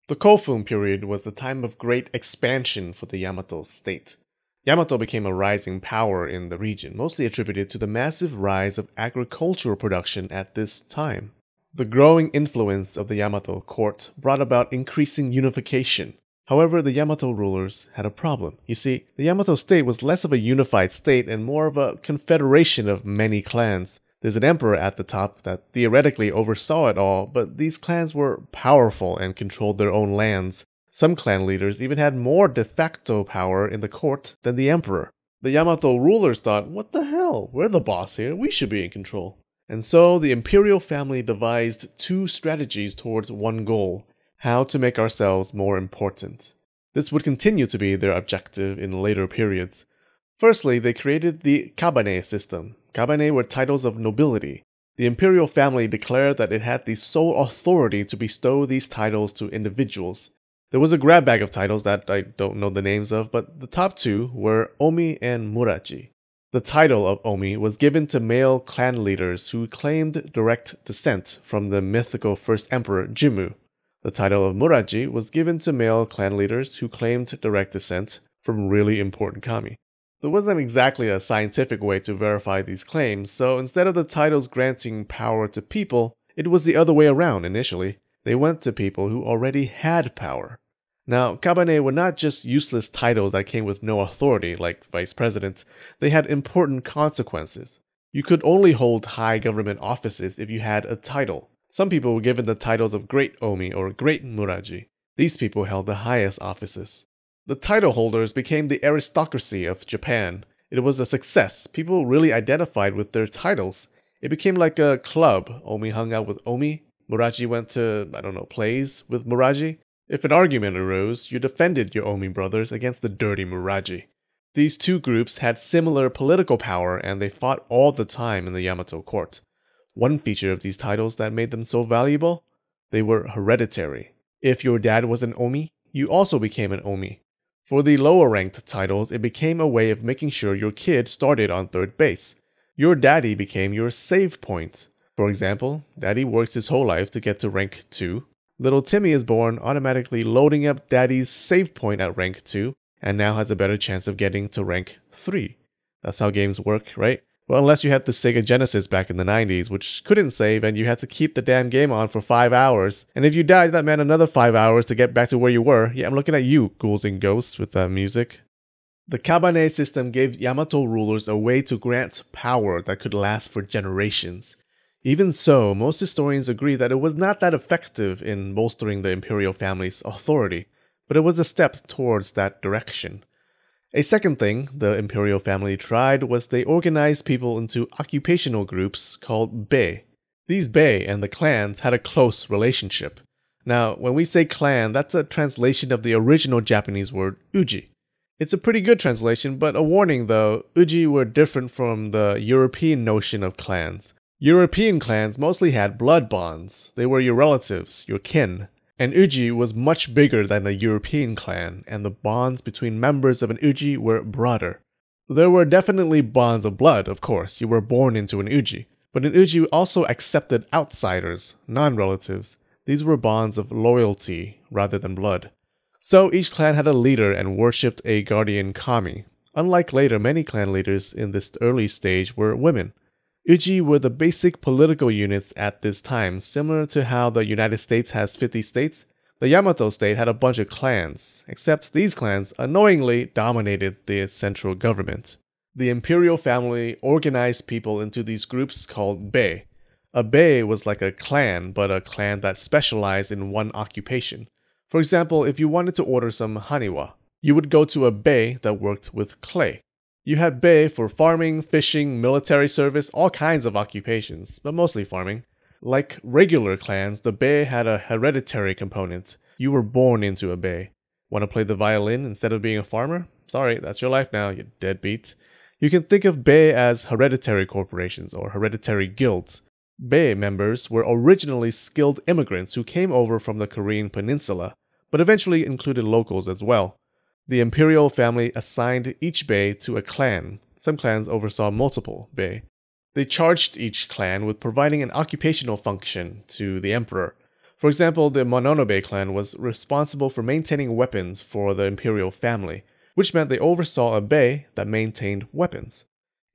The Kofun period was a time of great expansion for the Yamato state. Yamato became a rising power in the region, mostly attributed to the massive rise of agricultural production at this time. The growing influence of the Yamato court brought about increasing unification. However, the Yamato rulers had a problem. You see, the Yamato state was less of a unified state and more of a confederation of many clans. There's an emperor at the top that theoretically oversaw it all, but these clans were powerful and controlled their own lands. Some clan leaders even had more de facto power in the court than the emperor. The Yamato rulers thought, what the hell, we're the boss here, we should be in control. And so the imperial family devised two strategies towards one goal: how to make ourselves more important. This would continue to be their objective in later periods. Firstly, they created the kabane system. Kabane were titles of nobility. The imperial family declared that it had the sole authority to bestow these titles to individuals. There was a grab bag of titles that I don't know the names of, but the top two were Omi and Muraji. The title of Omi was given to male clan leaders who claimed direct descent from the mythical first emperor Jimmu. The title of Muraji was given to male clan leaders who claimed direct descent from really important kami. There wasn't exactly a scientific way to verify these claims, so instead of the titles granting power to people, it was the other way around initially. They went to people who already had power. Now, kabane were not just useless titles that came with no authority, like vice president. They had important consequences. You could only hold high government offices if you had a title. Some people were given the titles of Great Omi or Great Muraji. These people held the highest offices. The title holders became the aristocracy of Japan. It was a success. People really identified with their titles. It became like a club. Omi hung out with Omi. Muraji went to, plays with Muraji. If an argument arose, you defended your Omi brothers against the dirty Muraji. These two groups had similar political power and they fought all the time in the Yamato court. One feature of these titles that made them so valuable? They were hereditary. If your dad was an Omi, you also became an Omi. For the lower ranked titles, it became a way of making sure your kid started on third base. Your daddy became your save point. For example, daddy works his whole life to get to rank 2. Little Timmy is born automatically loading up daddy's save point at rank 2, and now has a better chance of getting to rank 3. That's how games work, right? Well, unless you had the Sega Genesis back in the 90s, which couldn't save and you had to keep the damn game on for 5 hours. And if you died, that meant another 5 hours to get back to where you were. Yeah, I'm looking at you, ghouls and ghosts, with that music. The kabane system gave Yamato rulers a way to grant power that could last for generations. Even so, most historians agree that it was not that effective in bolstering the imperial family's authority, but it was a step towards that direction. A second thing the imperial family tried was they organized people into occupational groups called bei. These bei and the clans had a close relationship. Now, when we say clan, that's a translation of the original Japanese word uji. It's a pretty good translation, but a warning though, uji were different from the European notion of clans. European clans mostly had blood bonds. They were your relatives, your kin. An uji was much bigger than a European clan, and the bonds between members of an uji were broader. There were definitely bonds of blood, of course. You were born into an uji. But an uji also accepted outsiders, non-relatives. These were bonds of loyalty rather than blood. So each clan had a leader and worshipped a guardian kami. Unlike later, many clan leaders in this early stage were women. Uji were the basic political units at this time, similar to how the United States has 50 states. The Yamato state had a bunch of clans, except these clans annoyingly dominated the central government. The imperial family organized people into these groups called bei. A bei was like a clan, but a clan that specialized in one occupation. For example, if you wanted to order some HANIWA, you would go to a bei that worked with clay. You had bei for farming, fishing, military service, all kinds of occupations, but mostly farming. Like regular clans, the bei had a hereditary component. You were born into a bei. Want to play the violin instead of being a farmer? Sorry, that's your life now, you deadbeat. You can think of bei as hereditary corporations or hereditary guilds. Bei members were originally skilled immigrants who came over from the Korean peninsula, but eventually included locals as well. The imperial family assigned each bei to a clan. Some clans oversaw multiple bei. They charged each clan with providing an occupational function to the emperor. For example, the Mononobe clan was responsible for maintaining weapons for the imperial family, which meant they oversaw a bei that maintained weapons.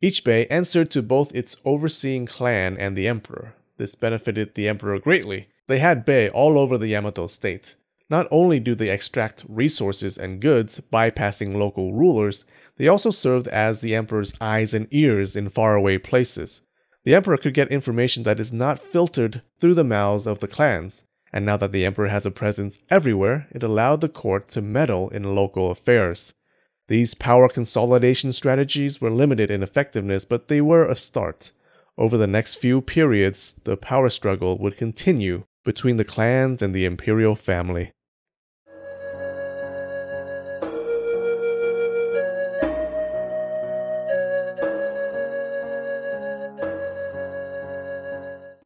Each bei answered to both its overseeing clan and the emperor. This benefited the emperor greatly. They had bei all over the Yamato state. Not only do they extract resources and goods, bypassing local rulers, they also served as the emperor's eyes and ears in faraway places. The emperor could get information that is not filtered through the mouths of the clans, and now that the emperor has a presence everywhere, it allowed the court to meddle in local affairs. These power consolidation strategies were limited in effectiveness, but they were a start. Over the next few periods, the power struggle would continue between the clans and the imperial family.